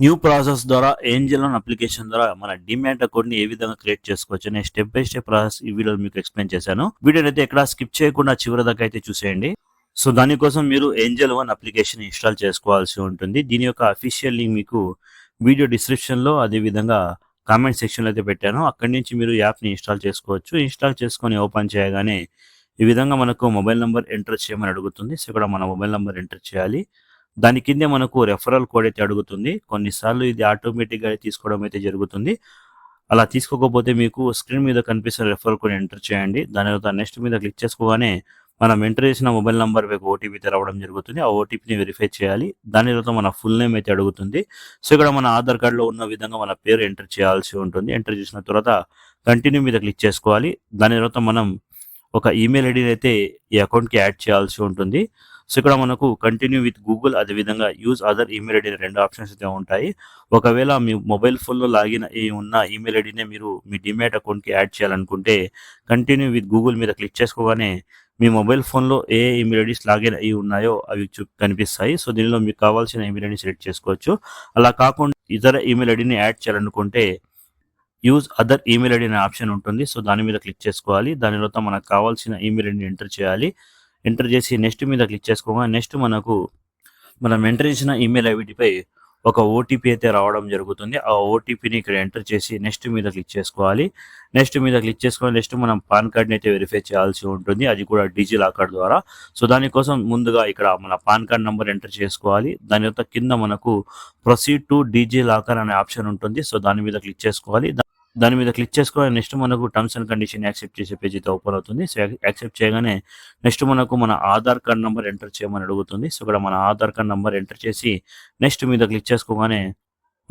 New process ద్వారా Angel loan application ద్వారా మన డిమాట్ అకౌంట్ ని ఏ విధంగా క్రియేట్ చేసుకోవచ్చు అనే స్టెప్ బై స్టెప్ ప్రాసెస్ ఈ వీడియోలో మీకు ఎక్స్ప్లెయిన్ చేశాను. వీడియోని అయితే ఎక్కడ స్కిప్ చేయకుండా చివరి దాకా అయితే చూసేయండి. సో దానికోసం మీరు ఏంజెల్ వన్ అప్లికేషన్ ఇన్స్టాల్ చేసుకోవాల్సి ఉంటుంది. దీని యొక్క అఫీషియల్ లింక్ మీకు వీడియో డిస్క్రిప్షన్ లో అదే విధంగా కామెంట్ సెక్షన్ లో అయితే పెట్టాను. అక్కడి నుంచి మీరు యాప్ ని ఇన్స్టాల్ చేసుకోవచ్చు. ఇన్స్టాల్ చేసుకొని ఓపెన్ చేయగానే ఈ విధంగా మనకు మొబైల్ నంబర్ ఎంటర్ చేయమని అడుగుతుంది. సో ఇక్కడ మన మొబైల్ నంబర్ ఎంటర్ చేయాలి. దాని కిందే మనకు రెఫరల్ కోడ్ అయితే అడుగుతుంది. కొన్నిసార్లు ఇది ఆటోమేటిక్‌గా తీసుకోవడం అయితే జరుగుతుంది. అలా తీసుకోకపోతే మీకు స్క్రీన్ మీద కనిపిస్తున్న రెఫరల్ కోడ్ ఎంటర్ చేయండి. దాని తర్వాత నెక్స్ట్ మీద క్లిక్ చేసుకోగానే మనం ఎంటర్ చేసిన మొబైల్ నంబర్ వైపు ఓటీపీ అయితే రావడం జరుగుతుంది. ఆ ఓటీపీని వెరిఫై చేయాలి. దాని తర్వాత మన ఫుల్ నేమ్ అయితే అడుగుతుంది. సో ఇక్కడ మన ఆధార్ కార్డ్‌లో ఉన్న విధంగా మన పేరు ఎంటర్ చేయాల్సి ఉంటుంది. ఎంటర్ చేసిన తర్వాత కంటిన్యూ మీద క్లిక్ చేసుకోవాలి. దాని తర్వాత మనం ఒక ఈమెయిల్ ఐడీని అయితే ఈ అకౌంట్‌కి యాడ్ చేయాల్సి ఉంటుంది. సో ఇక్కడ మనకు కంటిన్యూ విత్ గూగుల్ అదేవిధంగా యూజ్ అదర్ ఈమెయిల్ ఐడి రెండు ఆప్షన్స్ అయితే ఉంటాయి. ఒకవేళ మీ మొబైల్ ఫోన్లో లాగిన్ అయి ఉన్న ఈమెయిల్ ఐడినే మీరు మీ డిమాట్ అకౌంట్కి యాడ్ చేయాలనుకుంటే కంటిన్యూ విత్ గూగుల్ మీద క్లిక్ చేసుకోగానే మీ మొబైల్ ఫోన్లో ఏ ఈమెయిల్ ఐడీస్ లాగిన్ అయి ఉన్నాయో అవి కనిపిస్తాయి. సో దీనిలో మీకు కావాల్సిన ఈమెయిల్ ఐడిని సెలెక్ట్ చేసుకోవచ్చు. అలా కాకుండా ఇతర ఈమెయిల్ ఐడిని యాడ్ చేయాలనుకుంటే యూజ్ అదర్ ఈమెయిల్ ఐడి అనే ఆప్షన్ ఉంటుంది. సో దాని మీద క్లిక్ చేసుకోవాలి. దాని తర్వాత మనకు కావాల్సిన ఈమెయిల్ ఐడిని ఎంటర్ చేయాలి. ఎంటర్ చేసి నెక్స్ట్ మీద క్లిక్ చేసుకోగా నెక్స్ట్ మనకు మనం ఎంటర్ చేసిన ఈమెయిల్ ఐడిపై ఒక ఓటీపీ అయితే రావడం జరుగుతుంది. ఆ ఓటీపీని ఇక్కడ ఎంటర్ చేసి నెక్స్ట్ మీద క్లిక్ చేసుకోవాలి. నెక్స్ట్ మీద క్లిక్ చేసుకొని నెక్స్ట్ మనం పాన్ కార్డ్ని అయితే వెరిఫై చేయాల్సి ఉంటుంది. అది కూడా డిజిలాకర్ ద్వారా. సో దానికోసం ముందుగా ఇక్కడ మన పాన్ కార్డ్ నెంబర్ ఎంటర్ చేసుకోవాలి. దాని తర్వాత కింద మనకు ప్రొసీడ్ టు డిజిలాకర్ అనే ఆప్షన్ ఉంటుంది. సో దాని మీద క్లిక్ చేసుకోవాలి. దాని మీద క్లిక్ చేసుకోవాలి. నెక్స్ట్ మనకు టర్మ్స్ అండ్ కండిషన్ యాక్సెప్ట్ చేసే పేజ్ అయితే ఓపెన్ అవుతుంది. సో యాక్సెప్ట్ చేయగానే నెక్స్ట్ మనకు మన ఆధార్ కార్డ్ నెంబర్ ఎంటర్ చేయమని అడుగుతుంది. సో ఇక్కడ మన ఆధార్ కార్డ్ నెంబర్ ఎంటర్ చేసి నెక్స్ట్ మీద క్లిక్ చేసుకోగానే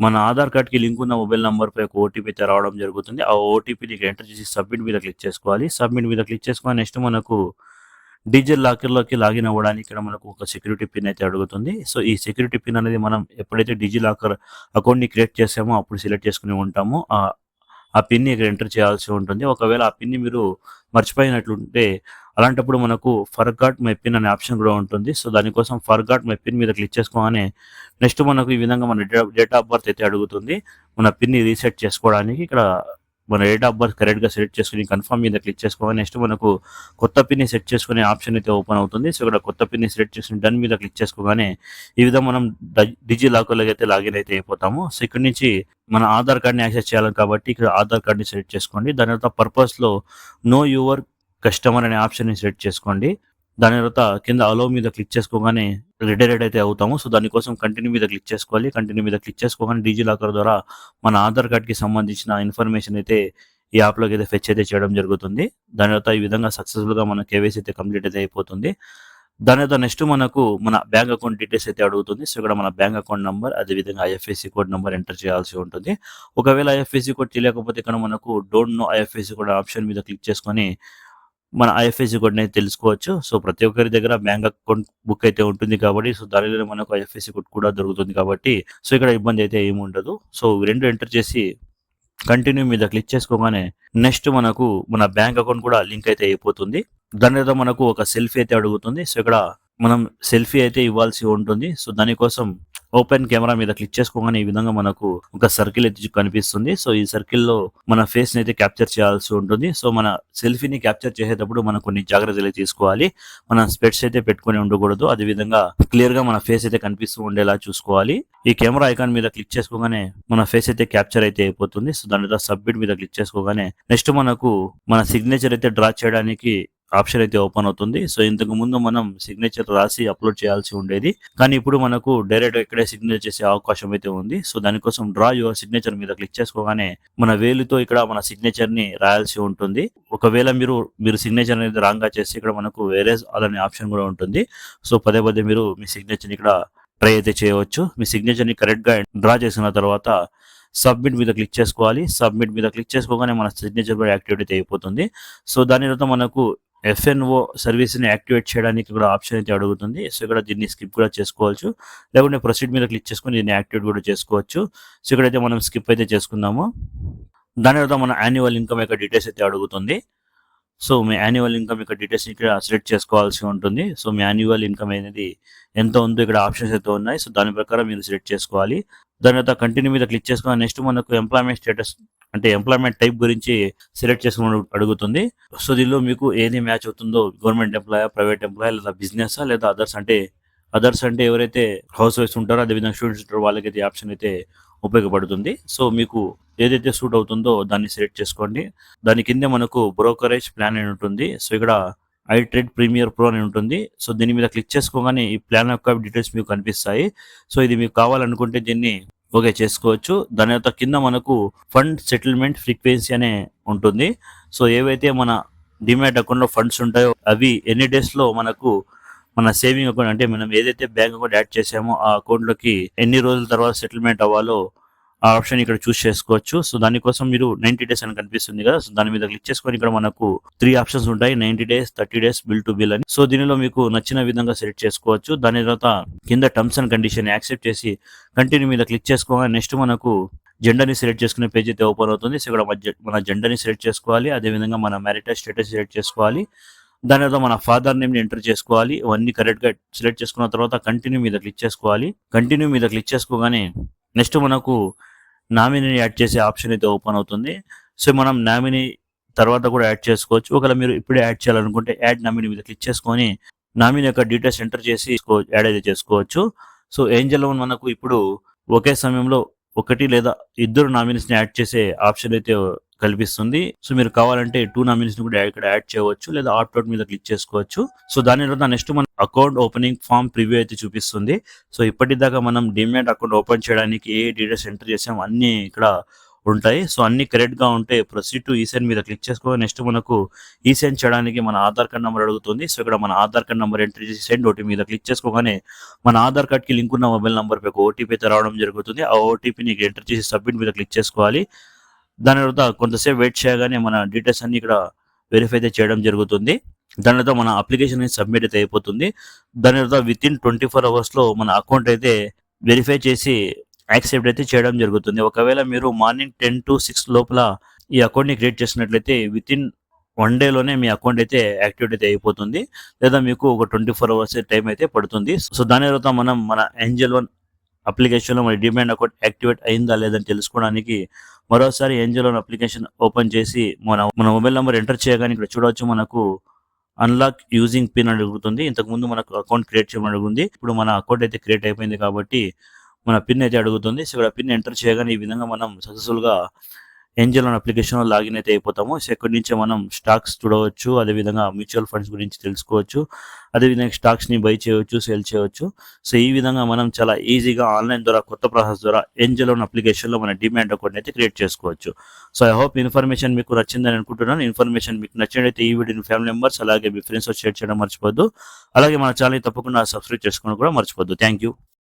మన ఆధార్ కార్డ్కి లింక్ ఉన్న మొబైల్ నెంబర్పై ఒక ఓటీపీ అయితే రావడం జరుగుతుంది. ఆ ఓటీపీని ఎంటర్ చేసి సబ్మిట్ మీద క్లిక్ చేసుకోవాలి. సబ్మిట్ మీద క్లిక్ చేసుకొని నెక్స్ట్ మనకు డిజిటల్ లాకర్లోకి లాగిన్ అవ్వడానికి ఇక్కడ మనకు ఒక సెక్యూరిటీ పిన్ అయితే అడుగుతుంది. సో ఈ సెక్యూరిటీ పిన్ అనేది మనం ఎప్పుడైతే డిజిలాకర్ అకౌంట్ని క్రియేట్ చేసామో అప్పుడు సెలెక్ట్ చేసుకుని ఉంటామో ఆ పిన్ని ఇక్కడ ఎంటర్ చేయాల్సి ఉంటుంది. ఒకవేళ ఆ పిన్ని మీరు మర్చిపోయినట్లుంటే అలాంటప్పుడు మనకు ఫర్గాట్ మై పిన్ అనే ఆప్షన్ కూడా ఉంటుంది. సో దానికోసం ఫర్గాట్ మై పిన్ మీద క్లిక్ చేసుకోగానే నెక్స్ట్ మనకు ఈ విధంగా మన డేట్ ఆఫ్ బర్త్ అయితే అడుగుతుంది. మన పిన్ని రీసెట్ చేసుకోవడానికి ఇక్కడ మన డేట్ ఆఫ్ బర్త్ కరెక్ట్గా సెలెక్ట్ చేసుకుని కన్ఫర్మ్ మీద క్లిక్ చేసుకోవాలి. నెక్స్ట్ మనకు కొత్త పిన్ని సెట్ చేసుకునే ఆప్షన్ అయితే ఓపెన్ అవుతుంది. సో ఇక్కడ కొత్త పిన్ని సెలెక్ట్ చేసుకుని డన్ మీద క్లిక్ చేసుకోగానే ఈ విధంగా మనం డిజిలాకర్లోకి అయితే లాగిన్ అయితే అయిపోతాము. సో ఇక్కడ నుంచి మన ఆధార్ కార్డ్ని యాక్సెస్ చేయాలి కాబట్టి ఇక్కడ ఆధార్ కార్డ్ని సెలెక్ట్ చేసుకోండి. దాని తర్వాత పర్పస్లో నో యువర్ కస్టమర్ అనే ఆప్షన్ని సెలెక్ట్ చేసుకోండి. దాని తర్వాత కింద అలో మీద క్లిక్ చేసుకోగానే రిడైరెక్ట్ అయితే అవుతాము. సో దానికోసం కంటిన్యూ మీద క్లిక్ చేసుకోవాలి. కంటిన్యూ మీద క్లిక్ చేసుకోగానే డిజిలాకర్ ద్వారా మన ఆధార్ కార్డ్కి సంబంధించిన ఇన్ఫర్మేషన్ అయితే ఈ యాప్లోకి అయితే ఫెచ్ అయితే చేయడం జరుగుతుంది. దాని తర్వాత ఈ విధంగా సక్సెస్ఫుల్గా మన కేవైసీ అయితే కంప్లీట్ అయితే అయిపోతుంది. దాని తర్వాత నెక్స్ట్ మనకు మన బ్యాంక్ అకౌంట్ డీటెయిల్స్ అయితే అడుగుతుంది. సో ఇక్కడ మన బ్యాంక్ అకౌంట్ నెంబర్ అదేవిధంగా ఐఎఫ్ఎస్సి కోడ్ నెంబర్ ఎంటర్ చేయాల్సి ఉంటుంది. ఒకవేళ ఐఎఫ్ఎస్సి కోడ్ తెలియకపోతే ఇక్కడ మనకు don't know IFSC code option మీద క్లిక్ చేసుకొని మన ఐఎఫ్ఎస్సి కోడ్ని అయితే తెలుసుకోవచ్చు. సో ప్రతి ఒక్కరి దగ్గర బ్యాంక్ అకౌంట్ బుక్ అయితే ఉంటుంది కాబట్టి సో దానిలో మనకు ఐఎఫ్ఎస్సి కోడ్ కూడా దొరుకుతుంది కాబట్టి సో ఇక్కడ ఇబ్బంది అయితే ఏమి ఉండదు. సో రెండు ఎంటర్ చేసి కంటిన్యూ మీద క్లిక్ చేసుకోగానే నెక్స్ట్ మనకు మన బ్యాంక్ అకౌంట్ కూడా లింక్ అయితే అయిపోతుంది. దాని తర్వాత మనకు ఒక సెల్ఫీ అయితే అడుగుతుంది. సో ఇక్కడ మనం సెల్ఫీ అయితే ఇవ్వాల్సి ఉంటుంది. సో దానికోసం ఓపెన్ కెమెరా మీద క్లిక్ చేసుకోగానే ఈ విధంగా మనకు ఒక సర్కిల్ అయితే కనిపిస్తుంది. సో ఈ సర్కిల్లో మన ఫేస్ ని అయితే క్యాప్చర్ చేయాల్సి ఉంటుంది. సో మన సెల్ఫీని క్యాప్చర్ చేసేటప్పుడు మనం కొన్ని జాగ్రత్తలు తీసుకోవాలి. మన స్పెట్స్ అయితే పెట్టుకొని ఉండకూడదు. అదేవిధంగా క్లియర్ గా మన ఫేస్ అయితే కనిపిస్తూ ఉండేలా చూసుకోవాలి. ఈ కెమెరా ఐకాన్ మీద క్లిక్ చేసుకోగానే మన ఫేస్ అయితే క్యాప్చర్ అయితే అయిపోతుంది. సో దాని తర్వాత సబ్మిట్ మీద క్లిక్ చేసుకోగానే నెక్స్ట్ మనకు మన సిగ్నేచర్ అయితే డ్రా చేయడానికి ఆప్షన్ అయితే ఓపెన్ అవుతుంది. సో ఇంతకు ముందు మనం సిగ్నేచర్ రాసి అప్లోడ్ చేయాల్సి ఉండేది, కానీ ఇప్పుడు మనకు డైరెక్ట్ ఇక్కడే సిగ్నేచర్ చేసే అవకాశం అయితే ఉంది. సో దానికోసం డ్రా యువర్ సిగ్నేచర్ మీద క్లిక్ చేసుకోగానే మన వేలుతో ఇక్కడ మన సిగ్నేచర్ ని రాయాల్సి ఉంటుంది. ఒకవేళ మీరు సిగ్నేచర్ అనేది రాంగ్ గా చేస్తే ఇక్కడ మనకు వేరే అనే ఆప్షన్ కూడా ఉంటుంది. సో పదే పదే మీరు మీ సిగ్నేచర్ ఇక్కడ ట్రై అయితే చేయవచ్చు. మీ సిగ్నేచర్ ని కరెక్ట్ గా డ్రా చేసిన తర్వాత సబ్మిట్ మీద క్లిక్ చేసుకోవాలి. సబ్మిట్ మీద క్లిక్ చేసుకోగానే మన సిగ్నేచర్ కూడా యాక్టివేట్ అయితే అయిపోతుంది. సో దాని తర్వాత మనకు ఎఫ్ఎన్ఓ సర్వీస్ని యాక్టివేట్ చేయడానికి కూడా ఆప్షన్ అయితే అడుగుతుంది. సో ఇక్కడ దీన్ని స్కిప్ కూడా చేసుకోవచ్చు, లేకుంటే ప్రొసీడ్ మీద క్లిక్ చేసుకొని దీన్ని యాక్టివేట్ కూడా చేసుకోవచ్చు. సో ఇక్కడైతే మనం స్కిప్ అయితే చేసుకుందాము. దాని తర్వాత మన యాన్యువల్ ఇన్కమ్ యొక్క డీటెయిల్స్ అయితే అడుగుతుంది. సో మీ యాన్యువల్ ఇన్కమ్ యొక్క డీటెయిల్స్ ఇక్కడ సెలెక్ట్ చేసుకోవాల్సి ఉంటుంది. సో మీ యాన్యువల్ ఇన్కమ్ అనేది ఎంత ఉందో ఇక్కడ ఆప్షన్స్ అయితే ఉన్నాయి. సో దాని ప్రకారం మీరు సెలెక్ట్ చేసుకోవాలి. దాని తర్వాత కంటిన్యూ మీద క్లిక్ చేసుకుని నెక్స్ట్ మనకు ఎంప్లాయ్మెంట్ స్టేటస్ అంటే ఎంప్లాయ్మెంట్ టైప్ గురించి సెలెక్ట్ చేసుకుని అడుగుతుంది. సో దీనిలో మీకు ఏది మ్యాచ్ అవుతుందో, గవర్నమెంట్ ఎంప్లాయ్, ప్రైవేట్ ఎంప్లాయ్, లేదా బిజినెస్, లేదా అదర్స్ అంటే ఎవరైతే హౌస్ వైఫ్స్ ఉంటారో, అదేవిధంగా స్టూడెంట్స్ ఉంటారో వాళ్ళకైతే ఆప్షన్ అయితే ఉపయోగపడుతుంది. సో మీకు ఏదైతే సూట్ అవుతుందో దాన్ని సెలెక్ట్ చేసుకోండి. దాని కింద మనకు బ్రోకరేజ్ ప్లాన్ అని ఉంటుంది. సో ఇక్కడ ఐ ట్రేడ్ ప్రీమియర్ ప్రో అని ఉంటుంది. సో దీని మీద క్లిక్ చేసుకోగానే ఈ ప్లాన్ యొక్క డీటెయిల్స్ మీకు కనిపిస్తాయి. సో ఇది మీకు కావాలనుకుంటే దీన్ని ఓకే చేసుకోవచ్చు. దాని యొక్క కింద మనకు ఫండ్ సెటిల్మెంట్ ఫ్రీక్వెన్సీ అనే ఉంటుంది. సో ఏవైతే మన డిమాట్ అకౌంట్లో ఫండ్స్ ఉంటాయో అవి ఎన్ని డేస్లో మనకు మన సేవింగ్ అకౌంట్ అంటే మనం ఏదైతే బ్యాంక్ అకౌంట్ యాడ్ చేసామో ఆ అకౌంట్లోకి ఎన్ని రోజుల తర్వాత సెటిల్మెంట్ అవ్వాలో ఆ ఆప్షన్ ఇక్కడ చూస్ చేసుకోవచ్చు. సో దానికోసం మీరు 90 డేస్ అని కనిపిస్తుంది కదా, సో దాని మీద క్లిక్ చేసుకొని ఇక్కడ మనకు 3 ఆప్షన్స్ ఉంటాయి, 90 days, 30 days, bill to bill అని. సో దీనిలో మీకు నచ్చిన విధంగా సెలెక్ట్ చేసుకోవచ్చు. దాని తర్వాత కింద టర్మ్స్ అండ్ కండిషన్ యాక్సెప్ట్ చేసి కంటిన్యూ మీద క్లిక్ చేసుకోవాలి. నెక్స్ట్ మనకు జెండర్ని సెలెక్ట్ చేసుకునే పేజ్ అయితే ఓపెన్ అవుతుంది. సో ఇక్కడ మన జెండర్ని సెలెక్ట్ చేసుకోవాలి, అదేవిధంగా మన మ్యారిటల్ స్టేటస్ సెలెక్ట్ చేసుకోవాలి. దాని తర్వాత మన ఫాదర్ నేమ్ని ఎంటర్ చేసుకోవాలి. ఇవన్నీ కరెక్ట్గా సెలెక్ట్ చేసుకున్న తర్వాత కంటిన్యూ మీద క్లిక్ చేసుకోవాలి. కంటిన్యూ మీద క్లిక్ చేసుకోగానే నెక్స్ట్ మనకు నామినీని యాడ్ చేసే ఆప్షన్ అయితే ఓపెన్ అవుతుంది. సో మనం నామినీ తర్వాత కూడా యాడ్ చేసుకోవచ్చు. ఒకవేళ మీరు ఇప్పుడే యాడ్ చేయాలనుకుంటే యాడ్ నామినీ మీద క్లిక్ చేసుకొని నామినీ యొక్క డీటెయిల్స్ ఎంటర్ చేసి యాడ్ అయితే చేసుకోవచ్చు. సో ఏంజల్ లోన్ మనకు ఇప్పుడు ఒకే సమయంలో 1 లేదా 2 నామినీస్ని యాడ్ చేసే ఆప్షన్ అయితే కల్పిస్తుంది. సో మీరు కావాలంటే 2 నామినీస్ని కూడా ఇక్కడ యాడ్ చేయవచ్చు, లేదా ఆప్ట్ అవుట్ మీద క్లిక్ చేసుకోవచ్చు. సో దాని తర్వాత నెక్స్ట్ మన అకౌంట్ ఓపెనింగ్ ఫామ్ ప్రివ్యూ అయితే చూపిస్తుంది. సో ఇప్పటిదాకా మనం డిమాట్ అకౌంట్ ఓపెన్ చేయడానికి ఏ డీటెయిల్స్ ఎంటర్ చేసాం అన్నీ ఇక్కడ ఉంటాయి. సో అన్ని కరెక్ట్గా ఉంటే ప్రొసీడ్ టు ఈసెండ్ మీద క్లిక్ చేసుకో. నెక్స్ట్ మనకు ఈసెండ్ చేయడానికి మన ఆధార్ కార్డ్ నెంబర్ అడుగుతుంది. సో ఇక్కడ మన ఆధార్ కార్డ్ నెంబర్ ఎంటర్ చేసి సెండ్ ఓటీపీ మీద క్లిక్ చేసుకోగానే మన ఆధార్ కార్డ్కి లింక్ ఉన్న మొబైల్ నెంబర్ పై ఓటీపీ అయితే రావడం జరుగుతుంది. ఆ ఓటీపీని ఎంటర్ చేసి సబ్మిట్ మీద క్లిక్ చేసుకోవాలి. దాని తర్వాత కొంతసేపు వెయిట్ చేయగానే మన డీటెయిల్స్ అన్ని ఇక్కడ వెరిఫై అయితే చేయడం జరుగుతుంది. దాని తర్వాత మన అప్లికేషన్ సబ్మిట్ అయితే అయిపోతుంది. దాని తర్వాత విత్ ఇన్ 24 అవర్స్లో మన అకౌంట్ అయితే వెరిఫై చేసి యాక్సెప్ట్ అయితే చేయడం జరుగుతుంది. ఒకవేళ మీరు మార్నింగ్ 10 to 6 లోపల ఈ అకౌంట్ని క్రియేట్ చేసినట్లయితే విత్ ఇన్ 1 డేలోనే మీ అకౌంట్ అయితే యాక్టివేట్ అయితే అయిపోతుంది, లేదా మీకు ఒక 24 అవర్స్ టైం అయితే పడుతుంది. సో దాని తర్వాత మనం మన ఏంజల్ వన్ అప్లికేషన్లో మన డిమాట్ అకౌంట్ యాక్టివేట్ అయిందా లేదని తెలుసుకోవడానికి మరోసారి ఏంజల్ వన్ అప్లికేషన్ ఓపెన్ చేసి మన మొబైల్ నెంబర్ ఎంటర్ చేయగానే ఇక్కడ చూడవచ్చు మనకు అన్లాక్ యూజింగ్ పిన్ అని అడుగుతుంది. ఇంతకుముందు మనకు అకౌంట్ క్రియేట్ చేయమని అడుగుతుంది. ఇప్పుడు మన అకౌంట్ అయితే క్రియేట్ అయిపోయింది కాబట్టి మన పిన్ అయితే అడుగుతుంది. సో ఇక్కడ పిన్ ఎంటర్ చేయగానే ఈ విధంగా మనం సక్సెస్ఫుల్గా ఏంజల్ వన్ అప్లికేషన్లో లాగిన్ అయితే అయిపోతాము. సో ఇక్కడి నుంచే మనం స్టాక్స్ చూడవచ్చు, అదేవిధంగా మ్యూచువల్ ఫండ్స్ గురించి తెలుసుకోవచ్చు, అదేవిధంగా స్టాక్స్ని బై చేయవచ్చు, సేల్ చేయవచ్చు. సో ఈ విధంగా మనం చాలా ఈజీగా ఆన్లైన్ ద్వారా కొత్త ప్రాసెస్ ద్వారా ఏంజల్ వన్ అప్లికేషన్లో మన డిమాట్ అకౌంట్ అయితే క్రియేట్ చేసుకోవచ్చు. సో ఐ హోప్ ఇన్ఫర్మేషన్ మీకు నచ్చిందని అనుకుంటున్నాను. ఇన్ఫర్మేషన్ మీకు నచ్చినట్లయితే ఈ వీడియోని ఫ్యామిలీ మెంబర్స్ అలాగే మీ ఫ్రెండ్స్తో షేర్ చేయడం మర్చిపోద్దు. అలాగే మన ఛానల్ తప్పకుండా సబ్స్క్రైబ్ చేసుకోవడం కూడా మర్చిపోద్దు. Thank you.